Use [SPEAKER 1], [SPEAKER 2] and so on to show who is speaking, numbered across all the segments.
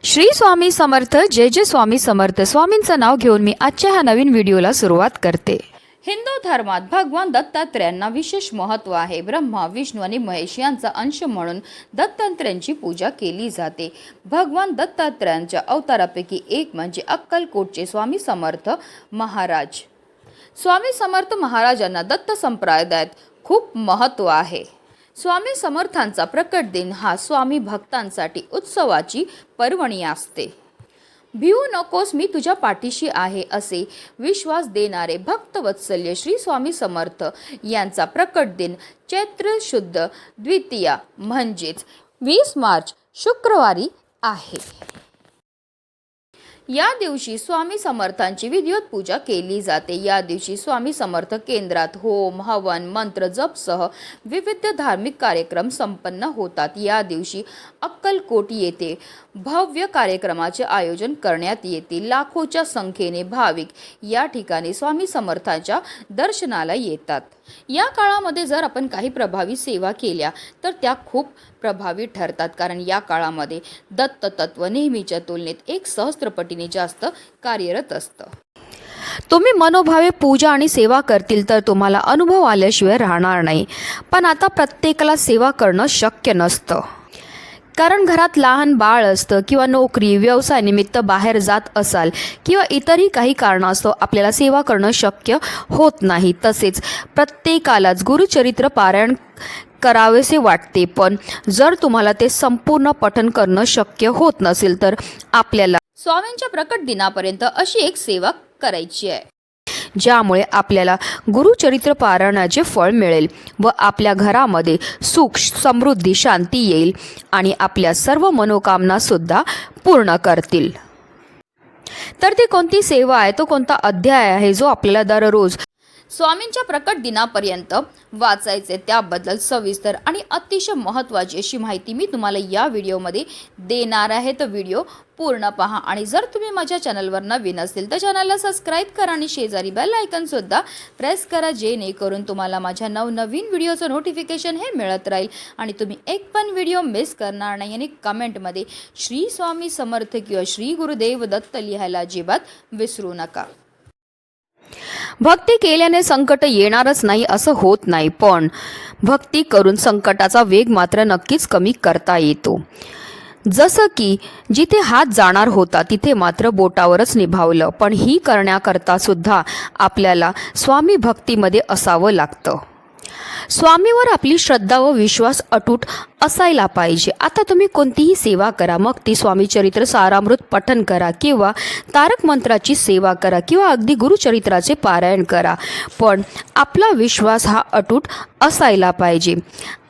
[SPEAKER 1] श्री स्वामी समर्थ. जय जय स्वामी समर्थ. स्वामींचं नाव घेऊन मी आजच्या ह्या नवीन व्हिडिओला सुरुवात करते. हिंदू धर्मात भगवान दत्तात्रेयांना विशेष महत्त्व आहे. ब्रह्मा, विष्णू आणि महेश यांचा अंश म्हणून दत्तात्रेयांची पूजा केली जाते. भगवान दत्तात्रेयांच्या अवतारापैकी एक म्हणजे अक्कलकोटचे स्वामी समर्थ महाराज. स्वामी समर्थ महाराजांना दत्त संप्रदायात खूप महत्त्व आहे. स्वामी समर्थांचा प्रकट दिन हा स्वामी भक्तांसाठी उत्सवाची पर्वणी असते. भिवू नकोस, मी तुझ्या पाठीशी आहे असे विश्वास देणारे भक्तवत्सल्य श्री स्वामी समर्थ यांचा प्रकट दिन चैत्र शुद्ध द्वितीया म्हणजेच 20 मार्च शुक्रवारी आहे. या दिवशी स्वामी समर्थांची विधिवत पूजा केली जाते. या दिवशी स्वामी समर्थ केंद्रात होम, हवन, मंत्र जपसह विविध धार्मिक कार्यक्रम संपन्न होतात. या दिवशी अक्कलकोट येथे भव्य कार्यक्रमाचे आयोजन करण्यात येते. लाखोच्या संख्येने भाविक या ठिकाणी स्वामी समर्थांच्या दर्शनाला येतात. या काळामध्ये जर आपण काही प्रभावी सेवा केल्या तर त्या खूप प्रभावी ठरतात, कारण या काळामध्ये दत्त तत्व नेहमीच्या तुलनेत 1 सहस्त्रपटीने जास्त कार्यरत असतं. तुम्ही मनोभावे पूजा आणि सेवा करतील तर तुम्हाला अनुभव आल्याशिवाय राहणार नाही. पण आता प्रत्येकाला सेवा करणं शक्य नसतं, कारण घरात लहान बाळ असतं किंवा नोकरी व्यवसायानिमित्त बाहेर जात असाल किंवा इतरही काही कारणास्तव आपल्याला सेवा करणं शक्य होत नाही. तसेच प्रत्येकालाच गुरुचरित्र पारायण करावेसे वाटते, पण जर तुम्हाला ते संपूर्ण पठण करणं शक्य होत नसेल तर आपल्याला स्वामींच्या प्रकट दिनापर्यंत अशी एक सेवा करायची आहे, ज्यामुळे आपल्याला गुरुचरित्र पारायणाचे फळ मिळेल व आपल्या घरामध्ये सुख, समृद्धी, शांती येईल आणि आपल्या सर्व मनोकामना सुद्धा पूर्ण करतील. तर ती कोणती सेवा आहे, तो कोणता अध्याय आहे जो आपल्याला दररोज स्वामींच्या प्रकट दिनापर्यंत वाचायचे, त्याबद्दल सविस्तर आणि अतिशय महत्त्वाची अशी माहिती मी तुम्हाला या व्हिडिओमध्ये देणार आहे. तर व्हिडिओ पूर्ण पहा. आणि जर तुम्ही माझ्या चॅनलवर नवीन असेल तर चॅनलला सबस्क्राईब करा आणि शेजारी बेल आयकॉनसुद्धा प्रेस करा, जेणेकरून तुम्हाला माझ्या नवनवीन व्हिडिओचं नोटिफिकेशन हे मिळत राहील आणि तुम्ही एक पण व्हिडिओ मिस करणार नाही. आणि कमेंटमध्ये श्री स्वामी समर्थ किंवा श्री गुरुदेव दत्त लिहायला अजिबात विसरू नका. भक्ती केल्याने संकट येणारच नाही असं होत नाही, पण भक्ती करून संकटाचा वेग मात्र नक्कीच कमी करता येतो. जसं की जिथे हात जाणार होता तिथे मात्र बोटावरच निभावलं. पण ही करण्याकरता सुद्धा आपल्याला स्वामी भक्तीमध्ये असावं लागतं. स्वामीवर आपली श्रद्धा व विश्वास अटूट असायला पाहिजे. आता तुम्ही कोणतीही सेवा करा, मग ती स्वामी चरित्र सारामृत पठण करा किंवा तारक मंत्राची सेवा करा किंवा अगदी गुरुचरित्राचे पारायण करा, पण आपला विश्वास हा अटूट असायला पाहिजे.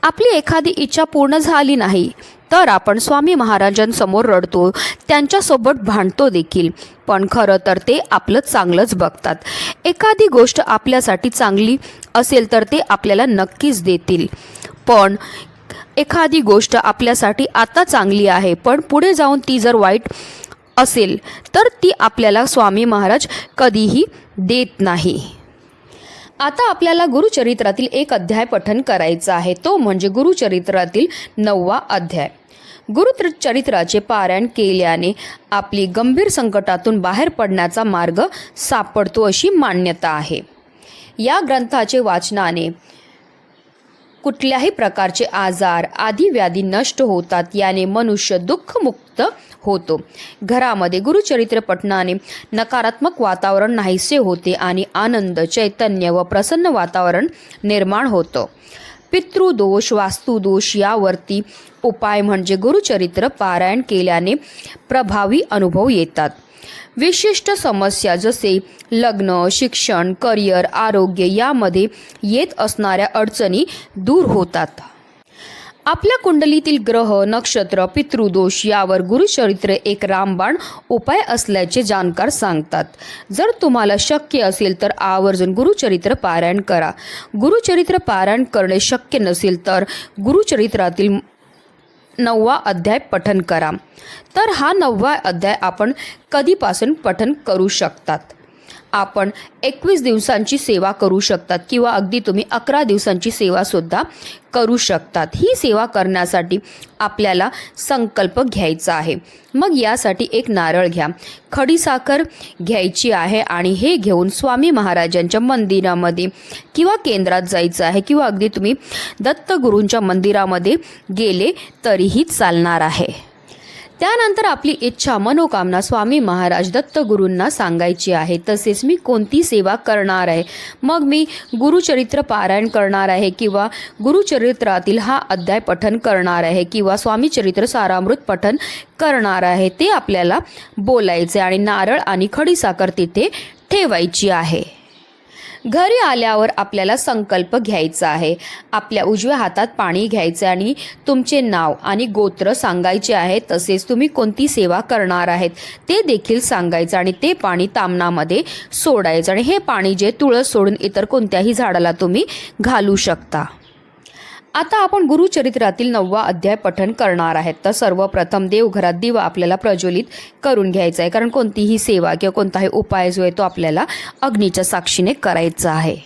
[SPEAKER 1] आपली एखादी इच्छा पूर्ण झाली नाही तर आपण स्वामी महाराजांसमोर रडतो, त्यांच्यासोबत भांडतो देखील, पण खरं तर ते आपलं चांगलंच बघतात. एखादी गोष्ट आपल्यासाठी चांगली असेल तर ते आपल्याला नक्कीच देतील, पण एखादी गोष्ट आपल्यासाठी आता चांगली आहे पण पुढे जाऊन ती जर वाईट असेल तर ती आपल्याला स्वामी महाराज कधीही देत नाही. आता आपल्याला गुरुचरित्रातील एक अध्याय पठण करायचा आहे, तो म्हणजे गुरुचरित्रातील 9वा अध्याय. गुरुचरित्राचे पारायण केल्याने आपली गंभीर संकटातून बाहेर पडण्याचा मार्ग सापडतो अशी मान्यता आहे. या ग्रंथाचे वाचनाने कुठल्याही प्रकारचे आजार आदी व्याधी नष्ट होतात. याने मनुष्य दुःखमुक्त होतो. घरामध्ये गुरुचरित्र पठणाने नकारात्मक वातावरण नाहीसे होते आणि आनंद, चैतन्य व प्रसन्न वातावरण निर्माण होतं. पितृदोष, वास्तुदोष यावरती उपाय म्हणजे गुरुचरित्र पारायण केल्याने प्रभावी अनुभव येतात. विशिष्ट समस्या जसे लग्न, शिक्षण, करिअर, आरोग्य यामध्ये येत असणाऱ्या अडचणी दूर होतात. आपल्या कुंडलीतील ग्रह, नक्षत्र, पितृदोष यावर गुरुचरित्र एक रामबाण उपाय असल्याचे जाणकार सांगतात. जर तुम्हाला शक्य असेल तर आवर्जून गुरुचरित्र पारायण करा. गुरुचरित्र पारायण करणे शक्य नसेल तर गुरुचरित्रातील 9वा अध्याय पठण करा. तर हा 9वा अध्याय आपण कधीपासून पठण करू शकतात. आपण 21 दिवसांची सेवा करू शकतात किंवा अगदी तुम्ही 11 दिवसांची सेवासुद्धा करू शकतात. ही सेवा करण्यासाठी आपल्याला संकल्प घ्यायचा आहे. मग यासाठी एक नारळ घ्या, खडीसाखर घ्यायची आहे आणि हे घेऊन स्वामी महाराजांच्या मंदिरामध्ये किंवा केंद्रात जायचं आहे किंवा अगदी तुम्ही दत्तगुरूंच्या मंदिरामध्ये गेले तरीही चालणार आहे. त्यानंतर आपली इच्छा मनोकामना स्वामी महाराज दत्तगुरूंना सांगायची आहे. तसेच मी कोणती सेवा करणार आहे, मग मी गुरुचरित्र पारायण करणार आहे किंवा गुरुचरित्रातील हा अध्याय पठन करणार आहे किंवा स्वामीचरित्र सारामृत पठन करणार आहे, ते आपल्याला बोलायचे आणि नारळ आणि खडीसाखर तिथे ठेवायची आहे. घरी आल्यावर आपल्याला संकल्प घ्यायचा आहे. आपल्या उजव्या हातात पाणी घ्यायचे आणि तुमचे नाव आणि गोत्र सांगायचे आहे. तसेच तुम्ही कोणती सेवा करणार आहेत ते देखील सांगायचं आणि ते पाणी तामणामध्ये सोडायचं आणि हे पाणी जे तुळस सोडून इतर कोणत्याही झाडाला तुम्ही घालू शकता. आता आपण गुरुचरित्रातील 9वा अध्याय पठन करणार आहेत. तर सर्वप्रथम देवघरात दिवा आपल्याला प्रज्वलित करून घ्यायचा आहे, कारण कोणतीही सेवा किंवा कोणताही उपाय जो आहे तो आपल्याला अग्नीच्या साक्षीने करायचा आहे.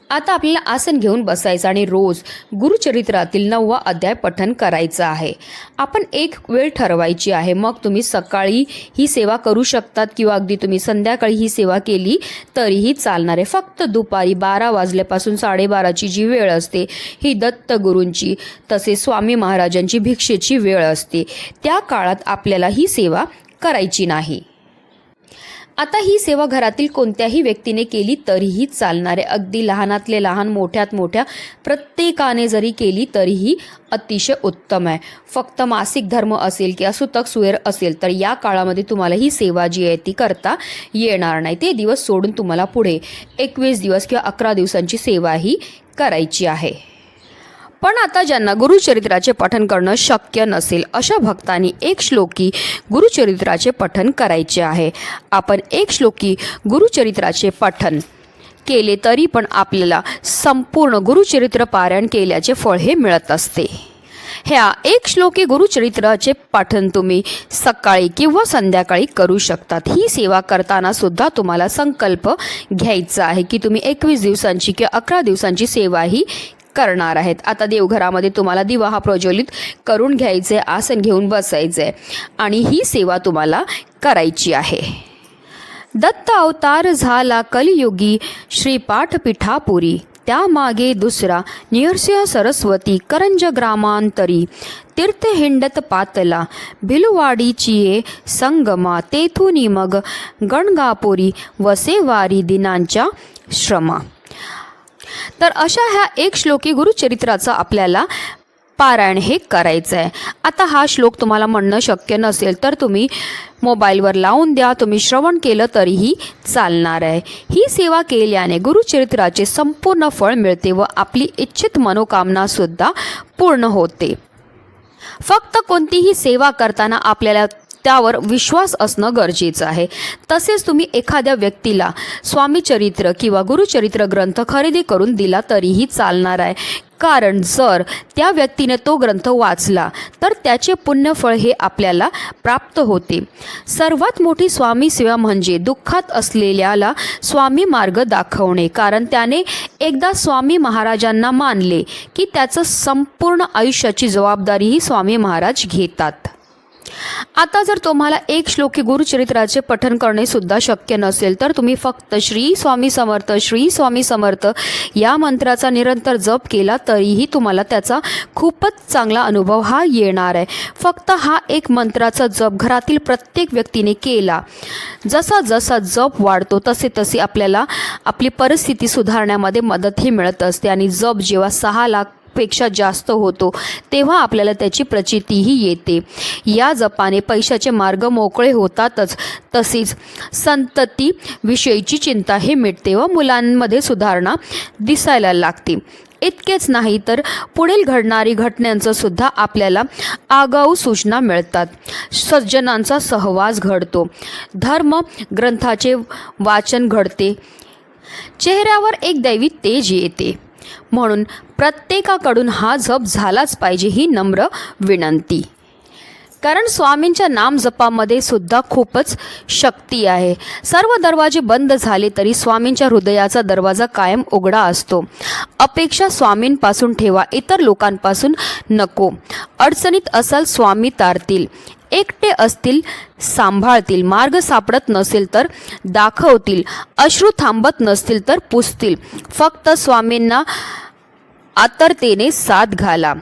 [SPEAKER 1] आता आपल्याला आसन घेऊन बसायचं आणि रोज गुरुचरित्रातील 9वा अध्याय पठन करायचं आहे. आपण एक वेळ ठरवायची आहे. मग तुम्ही सकाळी ही सेवा करू शकतात किंवा अगदी तुम्ही संध्याकाळी ही सेवा केली तरीही चालणार आहे. फक्त दुपारी 12 वाजल्यापासून 12:30ची जी वेळ असते ही दत्तगुरूंची तसेच स्वामी महाराजांची भिक्षेची वेळ असते. त्या काळात आपल्याला ही सेवा करायची नाही. आता ही सेवा घरातील कोणत्याही व्यक्तीने केली तरीही चालणार आहे. अगदी लहानातले लहान मोठ्यात मोठ्या प्रत्येकाने जरी केली तरीही अतिशय उत्तम आहे. फक्त मासिक धर्म असेल किंवा सुतक सुएर असेल तर या काळामध्ये तुम्हाला ही सेवा जी आहे ती करता येणार नाही. ते दिवस सोडून तुम्हाला पुढे 21 दिवस किंवा 11 दिवसांची सेवा ही करायची आहे. पण आता ज्यांना गुरुचरित्राचे पठन करणं शक्य नसेल अशा भक्तांनी एक श्लोकी गुरुचरित्राचे पठन करायचे आहे. आपण एक श्लोकी गुरुचरित्राचे पठन केले तरी पण आपल्याला संपूर्ण गुरुचरित्र पारायण केल्याचे फळ हे मिळत असते. ह्या एक श्लोकी गुरुचरित्राचे पठन तुम्ही सकाळी किंवा संध्याकाळी करू शकतात. ही सेवा करताना सुद्धा तुम्हाला संकल्प घ्यायचा आहे की तुम्ही 21 दिवसांची किंवा 11 दिवसांची सेवा ही करणार आहेत. आता देवघरामध्ये तुम्हाला दिवा हा प्रज्वलित करून घ्यायचे, आसन घेऊन बसायचे आणि ही सेवा तुम्हाला करायची आहे. दत्त अवतार झाला कलियुगी श्री पाठपीठापुरी, त्यामागे दुसरा निरसिंह सरस्वती करंज ग्रामांतरी, तीर्थ हिंडत पातला भिलवाडीची संगमा, तेथुनी मग गणगापुरी वसेवारी दिनांच्या श्रमा. तर अशा ह्या एक श्लोकी गुरुचरित्राचा आपल्याला पारायण हे करायचं आहे. आता हा श्लोक तुम्हाला म्हणणं शक्य नसेल तर तुम्ही मोबाईलवर लावून द्या, तुम्ही श्रवण केलं तरीही चालणार आहे. ही सेवा केल्याने गुरुचरित्राचे संपूर्ण फळ मिळते व आपली इच्छित मनोकामनासुद्धा पूर्ण होते. फक्त कोणतीही सेवा करताना आपल्याला त्यावर विश्वास असणं गरजेचं आहे. तसेच तुम्ही एखाद्या व्यक्तीला स्वामीचरित्र किंवा गुरुचरित्र ग्रंथ खरेदी करून दिला तरीही चालणार आहे, कारण जर त्या व्यक्तीने तो ग्रंथ वाचला तर त्याचे पुण्यफळ हे आपल्याला प्राप्त होते. सर्वात मोठी स्वामी सेवा म्हणजे दुःखात असलेल्याला स्वामी मार्ग दाखवणे, कारण त्याने एकदा स्वामी महाराजांना मानले की त्याचं संपूर्ण आयुष्याची जबाबदारीही स्वामी महाराज घेतात. आता जर तुम्हाला एक श्लोकी गुरुचरित्राचे पठन करणे सुद्धा शक्य नसेल तर तुम्ही फक्त श्री स्वामी समर्थ श्री स्वामी समर्थ या मंत्राचा निरंतर जप केला तरीही तुम्हाला त्याचा खूपच चांगला अनुभव हा येणार आहे. फक्त हा एक मंत्राचा जप घरातील प्रत्येक व्यक्तीने केला, जसा जसा जप वाढतो तसे तसे आपल्याला आपली परिस्थिती सुधारण्यामध्ये मदतही मिळत असते. आणि जप जेव्हा 6 लाख पेक्षा जास्त होतो तेव्हा आपल्याला त्याची प्रचितीही येते. या जपाने पैशाचे मार्ग मोकळे होतातच, तसेच संतती विषयीची चिंता हे मिटते व मुलांमध्ये सुधारणा दिसायला लागते. इतकेच नाही तर पुढील घडणारी घटनांचं सुद्धा आपल्याला आगाऊ सूचना मिळतात. सज्जनांचा सहवास घडतो, धर्म ग्रंथाचे वाचन घडते, चेहऱ्यावर एक दैवी तेज येते. म्हणून प्रत्येकाकडून हा जप झालाच पाहिजे ही नम्र विनंती. कारण स्वामींच्या नाम जपामध्ये सुद्धा खूपच शक्ती आहे. सर्व दरवाजे बंद झाले तरी स्वामींच्या हृदयाचा दरवाजा कायम उघडा असतो. अपेक्षा स्वामींपासून ठेवा, इतर लोकांपासून नको. अडचणीत असाल स्वामी तारतील, एकटे असतील सांभाळतील, मार्ग सापडत नसेल तर दाखवतील, अश्रू थांबत नसतील तर पुसतील. फक्त स्वामींना आतरतेने साथ घाला.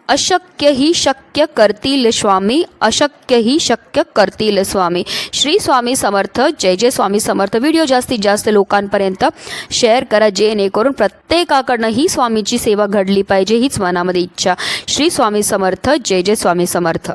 [SPEAKER 1] अशक्य ही शक्य करतील स्वामी, अशक्य ही शक्य करतील स्वामी. श्री स्वामी समर्थ. जय जय स्वामी समर्थ. व्हिडिओ जास्तीत जास्त लोकांपर्यंत शेअर करा, जेणेकरून प्रत्येकाकडनं ही स्वामीची सेवा घडली पाहिजे, हीच मनामध्ये इच्छा. श्री स्वामी समर्थ. जय जय स्वामी समर्थ.